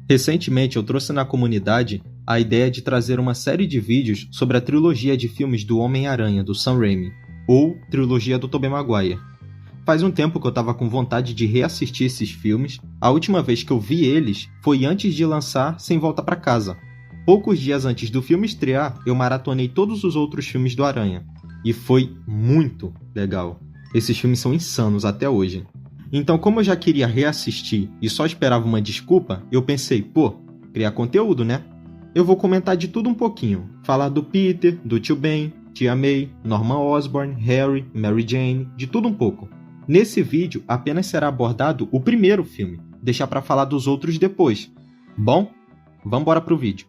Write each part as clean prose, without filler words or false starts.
Recentemente eu trouxe na comunidade a ideia de trazer uma série de vídeos sobre a trilogia de filmes do Homem-Aranha, do Sam Raimi, ou trilogia do Tobey Maguire. Faz um tempo que eu estava com vontade de reassistir esses filmes. A última vez que eu vi eles foi antes de lançar Sem Volta Pra Casa. Poucos dias antes do filme estrear, eu maratonei todos os outros filmes do Aranha. E foi muito legal. Esses filmes são insanos até hoje. Então, como eu já queria reassistir e só esperava uma desculpa, eu pensei, criar conteúdo, né? Eu vou comentar de tudo um pouquinho. Falar do Peter, do Tio Ben, Tia May, Norman Osborn, Harry, Mary Jane, de tudo um pouco. Nesse vídeo, apenas será abordado o primeiro filme. Deixar para falar dos outros depois. Bom, vamos embora pro vídeo.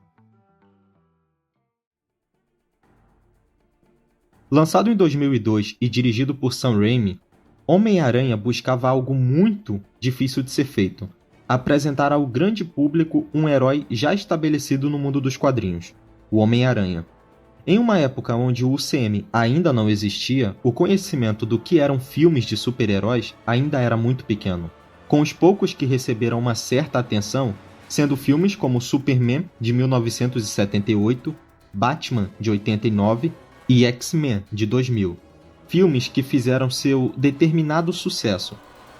Lançado em 2002 e dirigido por Sam Raimi, Homem-Aranha buscava algo muito difícil de ser feito: apresentar ao grande público um herói já estabelecido no mundo dos quadrinhos, o Homem-Aranha. Em uma época onde o UCM ainda não existia, o conhecimento do que eram filmes de super-heróis ainda era muito pequeno, com os poucos que receberam uma certa atenção, sendo filmes como Superman, de 1978, Batman, de 89 e X-Men, de 2000. Filmes que fizeram seu determinado sucesso,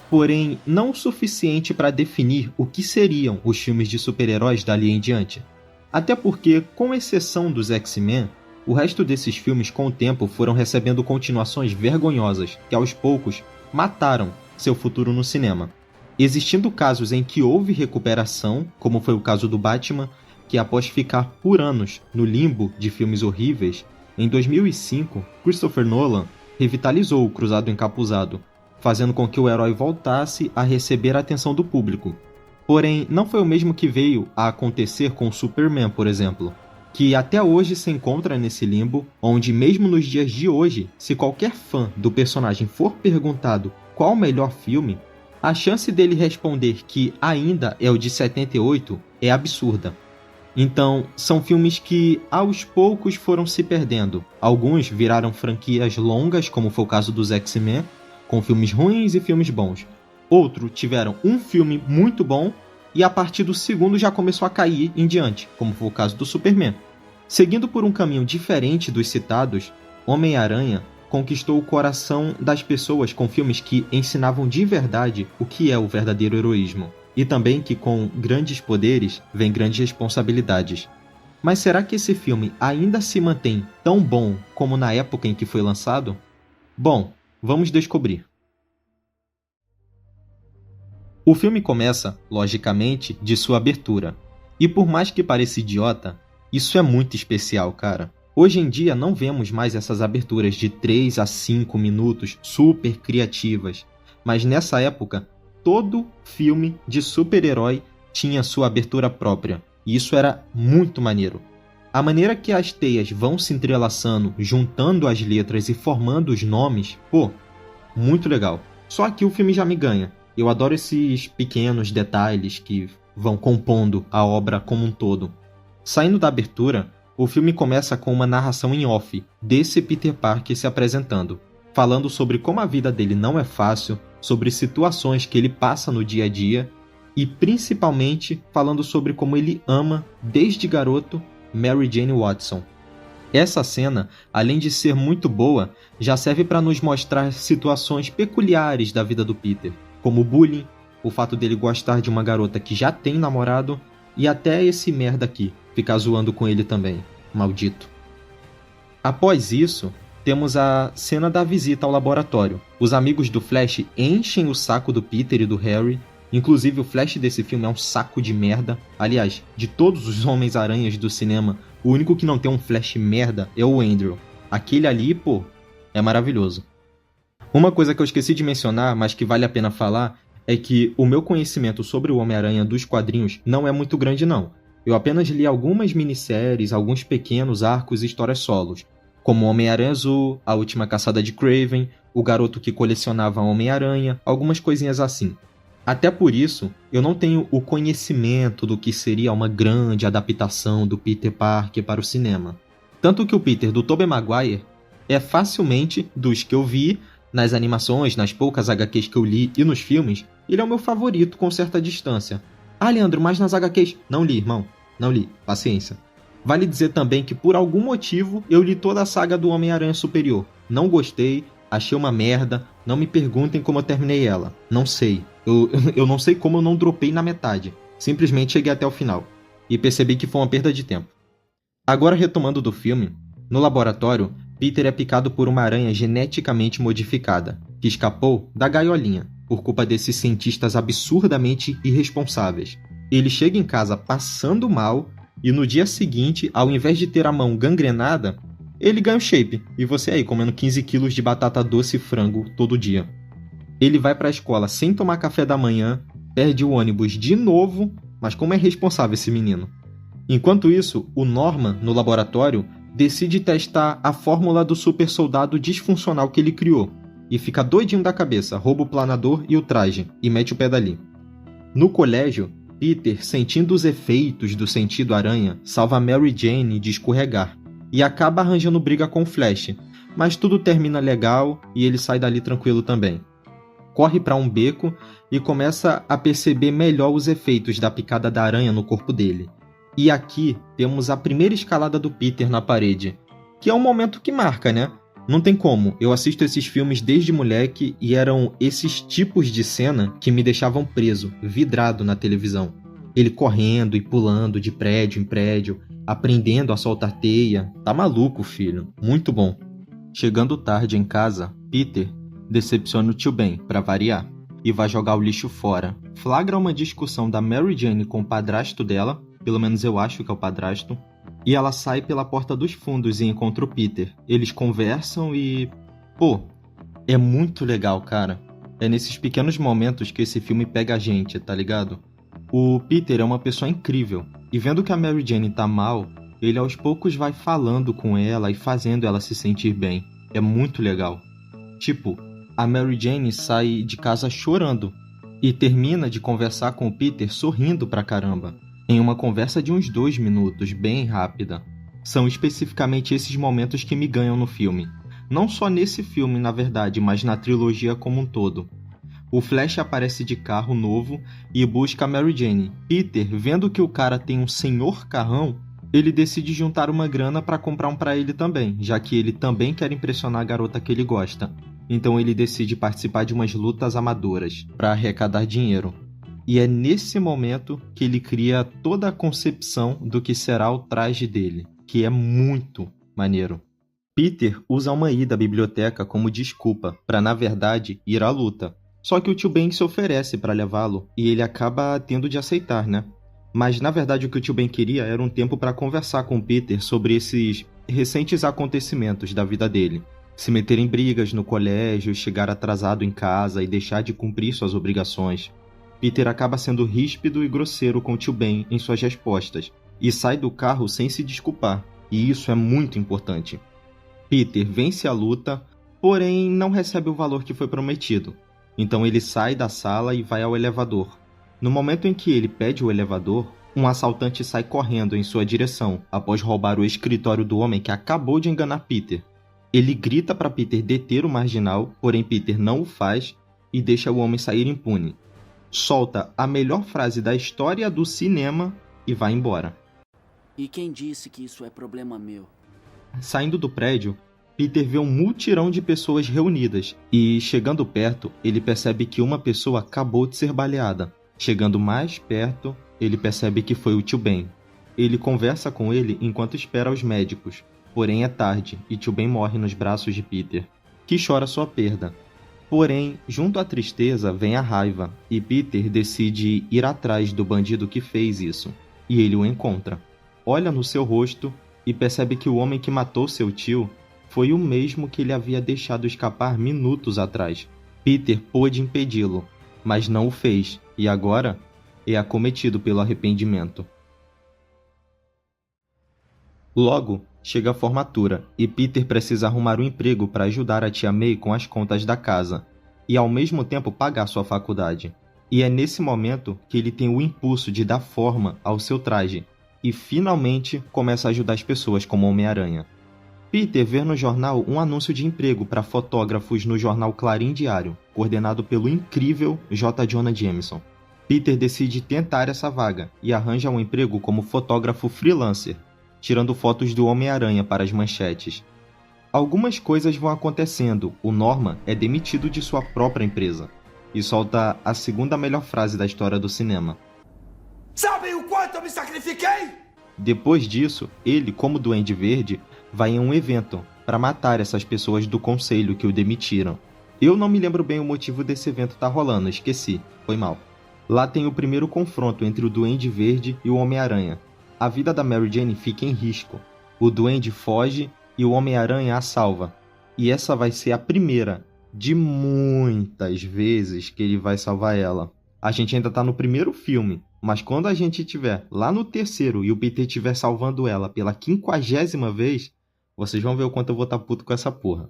porém não o suficiente para definir o que seriam os filmes de super-heróis dali em diante. Até porque, com exceção dos X-Men, o resto desses filmes com o tempo foram recebendo continuações vergonhosas que aos poucos mataram seu futuro no cinema. Existindo casos em que houve recuperação, como foi o caso do Batman, que após ficar por anos no limbo de filmes horríveis, em 2005, Christopher Nolan revitalizou o Cruzado Encapuzado, fazendo com que o herói voltasse a receber a atenção do público. Porém, não foi o mesmo que veio a acontecer com o Superman, por exemplo, que até hoje se encontra nesse limbo, onde mesmo nos dias de hoje, se qualquer fã do personagem for perguntado qual o melhor filme, a chance dele responder que ainda é o de 78 é absurda. Então, são filmes que aos poucos foram se perdendo. Alguns viraram franquias longas, como foi o caso dos X-Men, com filmes ruins e filmes bons. Outros tiveram um filme muito bom e a partir do segundo já começou a cair em diante, como foi o caso do Superman. Seguindo por um caminho diferente dos citados, Homem-Aranha conquistou o coração das pessoas com filmes que ensinavam de verdade o que é o verdadeiro heroísmo. E também que com grandes poderes vem grandes responsabilidades. Mas será que esse filme ainda se mantém tão bom como na época em que foi lançado? Bom, vamos descobrir. O filme começa, logicamente, de sua abertura. E por mais que pareça idiota, isso é muito especial, cara. Hoje em dia não vemos mais essas aberturas de 3 a 5 minutos super criativas. Mas nessa época, todo filme de super-herói tinha sua abertura própria, e isso era muito maneiro. A maneira que as teias vão se entrelaçando, juntando as letras e formando os nomes, muito legal. Só aqui o filme já me ganha. Eu adoro esses pequenos detalhes que vão compondo a obra como um todo. Saindo da abertura, o filme começa com uma narração em off desse Peter Parker se apresentando, falando sobre como a vida dele não é fácil, sobre situações que ele passa no dia a dia e principalmente falando sobre como ele ama, desde garoto, Mary Jane Watson. Essa cena, além de ser muito boa, já serve para nos mostrar situações peculiares da vida do Peter, como o bullying, o fato dele gostar de uma garota que já tem namorado e até esse merda aqui, ficar zoando com ele também, maldito. Após isso, temos a cena da visita ao laboratório. Os amigos do Flash enchem o saco do Peter e do Harry. Inclusive, o Flash desse filme é um saco de merda. Aliás, de todos os Homens-Aranhas do cinema, o único que não tem um Flash merda é o Andrew. Aquele ali, é maravilhoso. Uma coisa que eu esqueci de mencionar, mas que vale a pena falar, é que o meu conhecimento sobre o Homem-Aranha dos quadrinhos não é muito grande não. Eu apenas li algumas minisséries, alguns pequenos arcos e histórias solos, como Homem-Aranha Azul, A Última Caçada de Kraven, O Garoto que Colecionava Homem-Aranha, algumas coisinhas assim. Até por isso, eu não tenho o conhecimento do que seria uma grande adaptação do Peter Parker para o cinema. Tanto que o Peter do Tobey Maguire é facilmente, dos que eu vi, nas animações, nas poucas HQs que eu li e nos filmes, ele é o meu favorito com certa distância. Ah, Leandro, mas nas HQs... Não li, irmão. Não li. Paciência. Vale dizer também que por algum motivo eu li toda a saga do Homem-Aranha Superior. Não gostei, achei uma merda, não me perguntem como eu terminei ela. Não sei. Eu não sei como eu não dropei na metade. Simplesmente cheguei até o final. E percebi que foi uma perda de tempo. Agora retomando do filme, no laboratório, Peter é picado por uma aranha geneticamente modificada, que escapou da gaiolinha, por culpa desses cientistas absurdamente irresponsáveis. Ele chega em casa passando mal, e no dia seguinte, ao invés de ter a mão gangrenada, ele ganha o shape, e você aí comendo 15 quilos de batata doce e frango todo dia. Ele vai para a escola sem tomar café da manhã, perde o ônibus de novo, mas como é responsável esse menino? Enquanto isso, o Norman, no laboratório, decide testar a fórmula do super soldado disfuncional que ele criou, e fica doidinho da cabeça, rouba o planador e o traje, e mete o pé dali. No colégio, Peter, sentindo os efeitos do sentido aranha, salva Mary Jane de escorregar, e acaba arranjando briga com o Flash, mas tudo termina legal e ele sai dali tranquilo também. Corre para um beco e começa a perceber melhor os efeitos da picada da aranha no corpo dele. E aqui temos a primeira escalada do Peter na parede, que é um momento que marca, né? Não tem como, eu assisto esses filmes desde moleque e eram esses tipos de cena que me deixavam preso, vidrado na televisão. Ele correndo e pulando de prédio em prédio, aprendendo a soltar teia. Tá maluco, filho. Muito bom. Chegando tarde em casa, Peter decepciona o tio Ben, pra variar, e vai jogar o lixo fora. Flagra uma discussão da Mary Jane com o padrasto dela, pelo menos eu acho que é o padrasto, e ela sai pela porta dos fundos e encontra o Peter. Eles conversam e... Pô, é muito legal, cara. É nesses pequenos momentos que esse filme pega a gente, tá ligado? O Peter é uma pessoa incrível, e vendo que a Mary Jane tá mal, ele aos poucos vai falando com ela e fazendo ela se sentir bem. É muito legal. Tipo, a Mary Jane sai de casa chorando e termina de conversar com o Peter sorrindo pra caramba, em uma conversa de uns 2 minutos, bem rápida. São especificamente esses momentos que me ganham no filme. Não só nesse filme, na verdade, mas na trilogia como um todo. O Flash aparece de carro novo e busca a Mary Jane. Peter, vendo que o cara tem um senhor carrão, ele decide juntar uma grana para comprar um para ele também, já que ele também quer impressionar a garota que ele gosta. Então ele decide participar de umas lutas amadoras para arrecadar dinheiro. E é nesse momento que ele cria toda a concepção do que será o traje dele, que é muito maneiro. Peter usa uma ida à biblioteca como desculpa para, na verdade, ir à luta. Só que o tio Ben se oferece para levá-lo e ele acaba tendo de aceitar, né? Mas na verdade o que o tio Ben queria era um tempo para conversar com o Peter sobre esses recentes acontecimentos da vida dele. Se meter em brigas no colégio, chegar atrasado em casa e deixar de cumprir suas obrigações. Peter acaba sendo ríspido e grosseiro com o tio Ben em suas respostas e sai do carro sem se desculpar, e isso é muito importante. Peter vence a luta, porém não recebe o valor que foi prometido. Então ele sai da sala e vai ao elevador. No momento em que ele pede o elevador, um assaltante sai correndo em sua direção, após roubar o escritório do homem que acabou de enganar Peter. Ele grita para Peter deter o marginal, porém Peter não o faz e deixa o homem sair impune. Solta a melhor frase da história do cinema e vai embora. E quem disse que isso é problema meu? Saindo do prédio, Peter vê um mutirão de pessoas reunidas e, chegando perto, ele percebe que uma pessoa acabou de ser baleada. Chegando mais perto, ele percebe que foi o tio Ben. Ele conversa com ele enquanto espera os médicos, porém é tarde e tio Ben morre nos braços de Peter, que chora sua perda. Porém, junto à tristeza vem a raiva e Peter decide ir atrás do bandido que fez isso, e ele o encontra. Olha no seu rosto e percebe que o homem que matou seu tio foi o mesmo que ele havia deixado escapar minutos atrás. Peter pôde impedi-lo, mas não o fez, e agora é acometido pelo arrependimento. Logo, chega a formatura, e Peter precisa arrumar um emprego para ajudar a tia May com as contas da casa, e ao mesmo tempo pagar sua faculdade. E é nesse momento que ele tem o impulso de dar forma ao seu traje, e finalmente começa a ajudar as pessoas como Homem-Aranha. Peter vê no jornal um anúncio de emprego para fotógrafos no jornal Clarim Diário, coordenado pelo incrível J. Jonah Jameson. Peter decide tentar essa vaga e arranja um emprego como fotógrafo freelancer, tirando fotos do Homem-Aranha para as manchetes. Algumas coisas vão acontecendo, o Norman é demitido de sua própria empresa e solta a segunda melhor frase da história do cinema. Sabem o quanto eu me sacrifiquei? Depois disso, ele, como Duende Verde, vai em um evento para matar essas pessoas do conselho que o demitiram. Eu não me lembro bem o motivo desse evento tá rolando, esqueci, foi mal. Lá tem o primeiro confronto entre o Duende Verde e o Homem-Aranha. A vida da Mary Jane fica em risco. O Duende foge e o Homem-Aranha a salva. E essa vai ser a primeira de muitas vezes que ele vai salvar ela. A gente ainda tá no primeiro filme, mas quando a gente estiver lá no terceiro e o Peter estiver salvando ela pela 50ª vez, vocês vão ver o quanto eu vou estar puto com essa porra.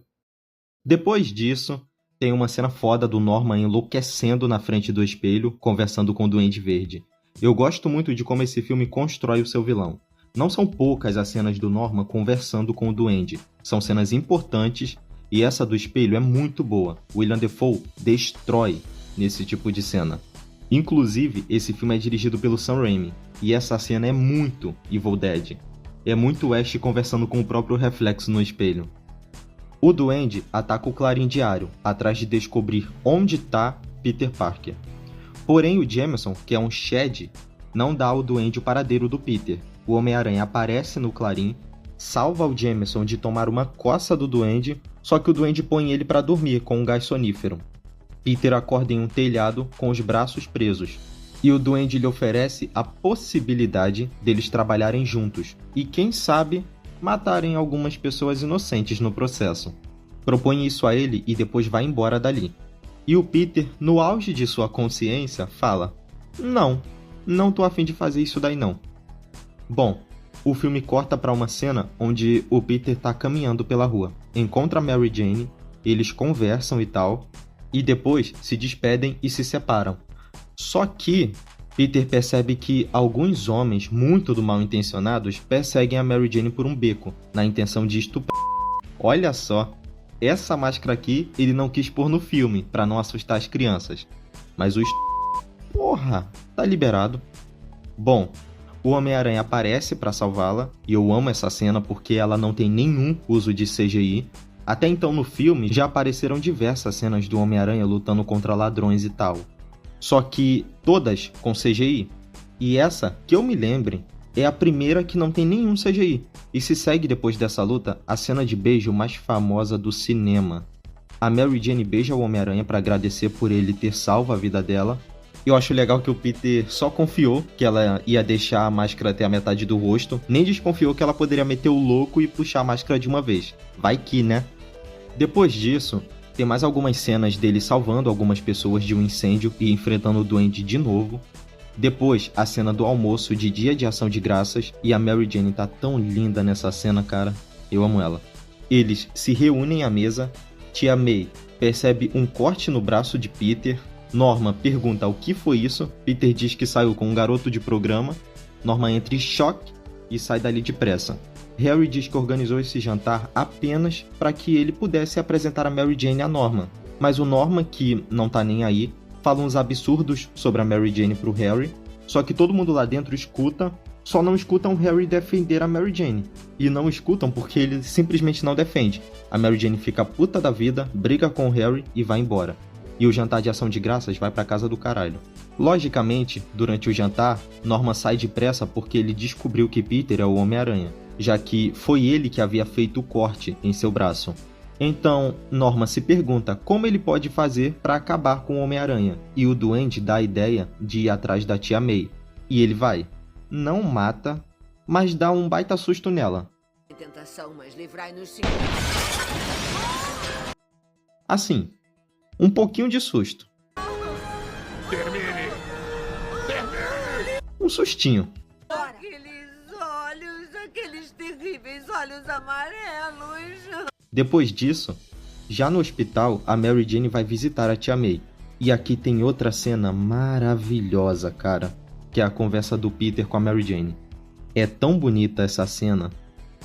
Depois disso, tem uma cena foda do Norman enlouquecendo na frente do espelho, conversando com o Duende Verde. Eu gosto muito de como esse filme constrói o seu vilão. Não são poucas as cenas do Norman conversando com o Duende. São cenas importantes e essa do espelho é muito boa. William Dafoe destrói nesse tipo de cena. Inclusive, esse filme é dirigido pelo Sam Raimi e essa cena é muito Evil Dead. É muito Ash conversando com o próprio reflexo no espelho. O Duende ataca o Clarim Diário, atrás de descobrir onde está Peter Parker. Porém, o Jameson, que é um Shed, não dá ao Duende o paradeiro do Peter. O Homem-Aranha aparece no Clarim, salva o Jameson de tomar uma coça do Duende, só que o Duende põe ele para dormir com um gás sonífero. Peter acorda em um telhado com os braços presos, e o Duende lhe oferece a possibilidade deles trabalharem juntos, e quem sabe matarem algumas pessoas inocentes no processo. Propõe isso a ele e depois vai embora dali. E o Peter, no auge de sua consciência, fala: Não tô afim de fazer isso daí não. Bom, o filme corta para uma cena onde o Peter tá caminhando pela rua, encontra a Mary Jane, eles conversam e tal, e depois se despedem e se separam. Só que Peter percebe que alguns homens muito do mal intencionados perseguem a Mary Jane por um beco, na intenção de estuprar. Olha só, essa máscara aqui ele não quis pôr no filme, pra não assustar as crianças. Mas o porra, tá liberado. Bom, o Homem-Aranha aparece pra salvá-la, e eu amo essa cena porque ela não tem nenhum uso de CGI. Até então no filme já apareceram diversas cenas do Homem-Aranha lutando contra ladrões e tal. Só que todas com CGI. E essa, que eu me lembre, é a primeira que não tem nenhum CGI. E se segue depois dessa luta a cena de beijo mais famosa do cinema. A Mary Jane beija o Homem-Aranha para agradecer por ele ter salvo a vida dela. Eu acho legal que o Peter só confiou que ela ia deixar a máscara até a metade do rosto, nem desconfiou que ela poderia meter o louco e puxar a máscara de uma vez. Vai que, né? Depois disso, tem mais algumas cenas dele salvando algumas pessoas de um incêndio e enfrentando o Duende de novo. Depois, a cena do almoço de Dia de Ação de Graças, e a Mary Jane tá tão linda nessa cena, cara. Eu amo ela. Eles se reúnem à mesa, Tia May percebe um corte no braço de Peter, Norma pergunta o que foi isso, Peter diz que saiu com um garoto de programa, Norma entra em choque e sai dali depressa. Harry diz que organizou esse jantar apenas para que ele pudesse apresentar a Mary Jane a Norman. Mas o Norman, que não tá nem aí, fala uns absurdos sobre a Mary Jane pro Harry, só que todo mundo lá dentro escuta, só não escutam Harry defender a Mary Jane. E não escutam porque ele simplesmente não defende. A Mary Jane fica puta da vida, briga com o Harry e vai embora. E o jantar de ação de graças vai pra casa do caralho. Logicamente, durante o jantar, Norman sai depressa porque ele descobriu que Peter é o Homem-Aranha, já que foi ele que havia feito o corte em seu braço. Então, Norman se pergunta como ele pode fazer para acabar com o Homem-Aranha, e o Duende dá a ideia de ir atrás da Tia May. E ele vai. Não mata, mas dá um baita susto nela. Tentação, mas livrai-nos. Assim, um pouquinho de susto. Termine! Um sustinho. Aqueles terríveis olhos amarelos. Depois disso, já no hospital, a Mary Jane vai visitar a Tia May. E aqui tem outra cena maravilhosa, cara, que é a conversa do Peter com a Mary Jane. É tão bonita essa cena.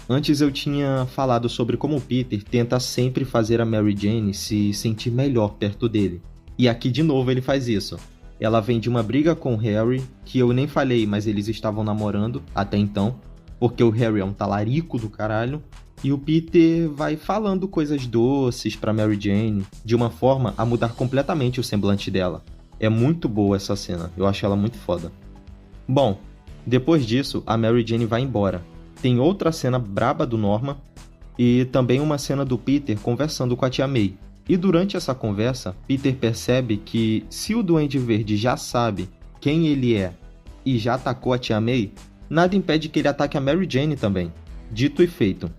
Antes eu tinha falado sobre como o Peter tenta sempre fazer a Mary Jane se sentir melhor perto dele. E aqui de novo ele faz isso. Ela vem de uma briga com o Harry, que eu nem falei, mas eles estavam namorando até então, porque o Harry é um talarico do caralho, e o Peter vai falando coisas doces pra Mary Jane, de uma forma a mudar completamente o semblante dela. É muito boa essa cena, eu acho ela muito foda. Bom, depois disso, a Mary Jane vai embora. Tem outra cena braba do Norman, e também uma cena do Peter conversando com a tia May. E durante essa conversa, Peter percebe que se o Duende Verde já sabe quem ele é e já atacou a tia May, nada impede que ele ataque a Mary Jane também. Dito e feito.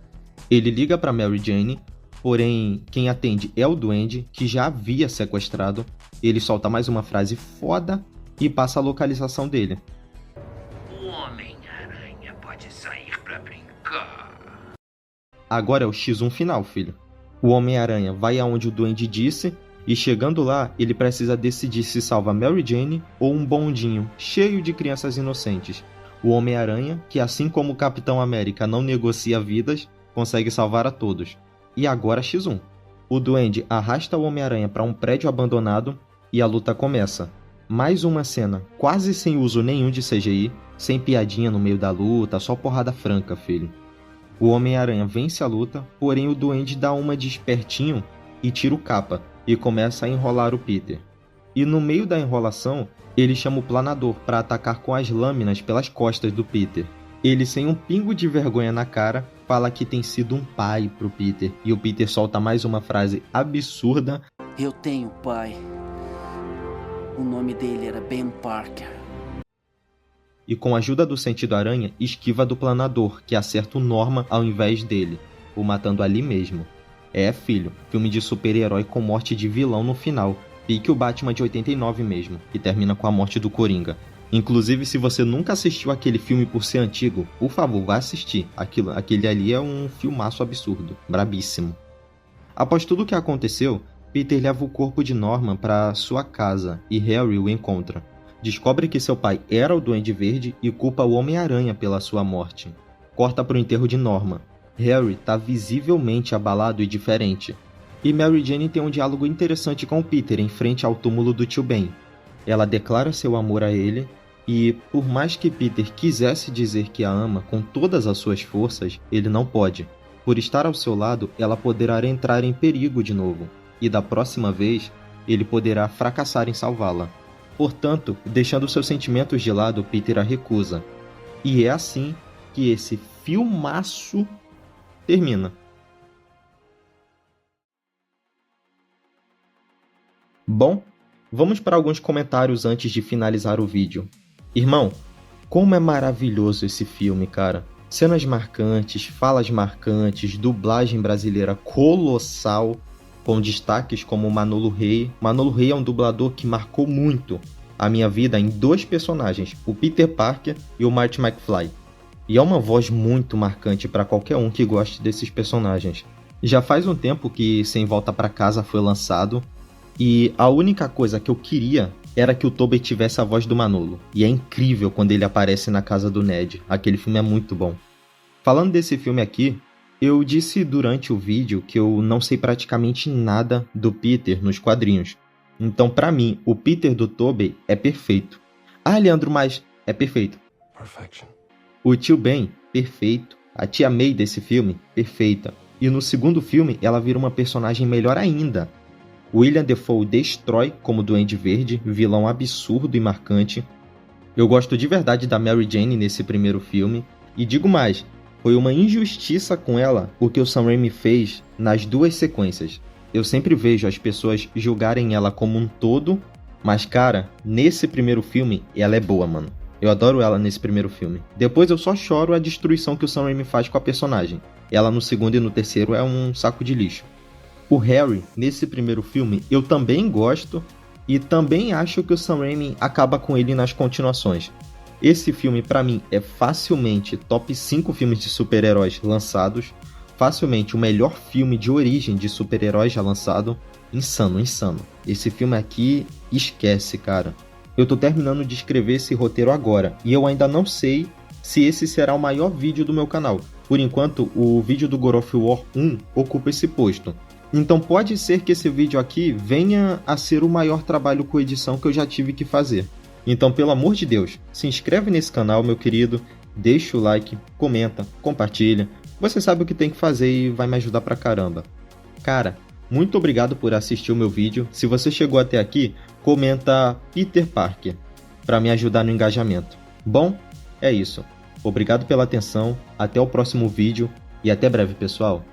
Ele liga para Mary Jane, porém quem atende é o Duende, que já havia sequestrado. Ele solta mais uma frase foda e passa a localização dele. O Homem-Aranha pode sair pra brincar. Agora é o X1 final, filho. O Homem-Aranha vai aonde o Duende disse e chegando lá, ele precisa decidir se salva Mary Jane ou um bondinho cheio de crianças inocentes. O Homem-Aranha, que assim como o Capitão América não negocia vidas, consegue salvar a todos. E agora X1. O Duende arrasta o Homem-Aranha para um prédio abandonado e a luta começa. Mais uma cena, quase sem uso nenhum de CGI, sem piadinha no meio da luta, só porrada franca, filho. O Homem-Aranha vence a luta, porém o Duende dá uma de espertinho e tira o capa, e começa a enrolar o Peter. E no meio da enrolação, ele chama o Planador para atacar com as lâminas pelas costas do Peter. Ele, sem um pingo de vergonha na cara, fala que tem sido um pai pro Peter, e o Peter solta mais uma frase absurda. Eu tenho pai. O nome dele era Ben Parker. E com a ajuda do Sentido Aranha, esquiva do Planador, que acerta o Norman ao invés dele, o matando ali mesmo. É, filho, filme de super-herói com morte de vilão no final, pique o Batman de 89 mesmo, que termina com a morte do Coringa. Inclusive, se você nunca assistiu aquele filme por ser antigo, por favor, vá assistir. Aquele ali é um filmaço absurdo, brabíssimo. Após tudo o que aconteceu, Peter leva o corpo de Norman para sua casa e Harry o encontra. Descobre que seu pai era o Duende Verde e culpa o Homem-Aranha pela sua morte. Corta para o enterro de Norman. Harry está visivelmente abalado e diferente. E Mary Jane tem um diálogo interessante com Peter em frente ao túmulo do tio Ben. Ela declara seu amor a ele e, por mais que Peter quisesse dizer que a ama com todas as suas forças, ele não pode. Por estar ao seu lado, ela poderá entrar em perigo de novo. E da próxima vez, ele poderá fracassar em salvá-la. Portanto, deixando seus sentimentos de lado, Peter a recusa. E é assim que esse filmaço termina. Bom, vamos para alguns comentários antes de finalizar o vídeo. Irmão, como é maravilhoso esse filme, cara. Cenas marcantes, falas marcantes, dublagem brasileira colossal, com destaques como Manolo Rey. Manolo Rey é um dublador que marcou muito a minha vida em dois personagens, o Peter Parker e o Marty McFly. E é uma voz muito marcante para qualquer um que goste desses personagens. Já faz um tempo que Sem Volta para Casa foi lançado, e a única coisa que eu queria era que o Tobey tivesse a voz do Manolo. E é incrível quando ele aparece na casa do Ned. Aquele filme é muito bom. Falando desse filme aqui, eu disse durante o vídeo que eu não sei praticamente nada do Peter nos quadrinhos. Então, pra mim, o Peter do Tobey é perfeito. Ah, Leandro, mas é perfeito. Perfection. O tio Ben, perfeito. A tia May desse filme, perfeita. E no segundo filme, ela vira uma personagem melhor ainda. William Dafoe destrói como Duende Verde, vilão absurdo e marcante. Eu gosto de verdade da Mary Jane nesse primeiro filme. E digo mais, foi uma injustiça com ela o que o Sam Raimi fez nas duas sequências. Eu sempre vejo as pessoas julgarem ela como um todo, mas cara, nesse primeiro filme, ela é boa, mano. Eu adoro ela nesse primeiro filme. Depois eu só choro a destruição que o Sam Raimi faz com a personagem. Ela no segundo e no terceiro é um saco de lixo. O Harry, nesse primeiro filme, eu também gosto e também acho que o Sam Raimi acaba com ele nas continuações. Esse filme, pra mim, é facilmente top 5 filmes de super-heróis lançados. Facilmente o melhor filme de origem de super-heróis já lançado. Insano, insano. Esse filme aqui, esquece, cara. Eu tô terminando de escrever esse roteiro agora, e eu ainda não sei se esse será o maior vídeo do meu canal. Por enquanto, o vídeo do God of War 1 ocupa esse posto. Então pode ser que esse vídeo aqui venha a ser o maior trabalho com edição que eu já tive que fazer. Então, pelo amor de Deus, se inscreve nesse canal, meu querido, deixa o like, comenta, compartilha. Você sabe o que tem que fazer e vai me ajudar pra caramba. Cara, muito obrigado por assistir o meu vídeo. Se você chegou até aqui, comenta Peter Parker, para me ajudar no engajamento. Bom, é isso. Obrigado pela atenção, até o próximo vídeo e até breve, pessoal.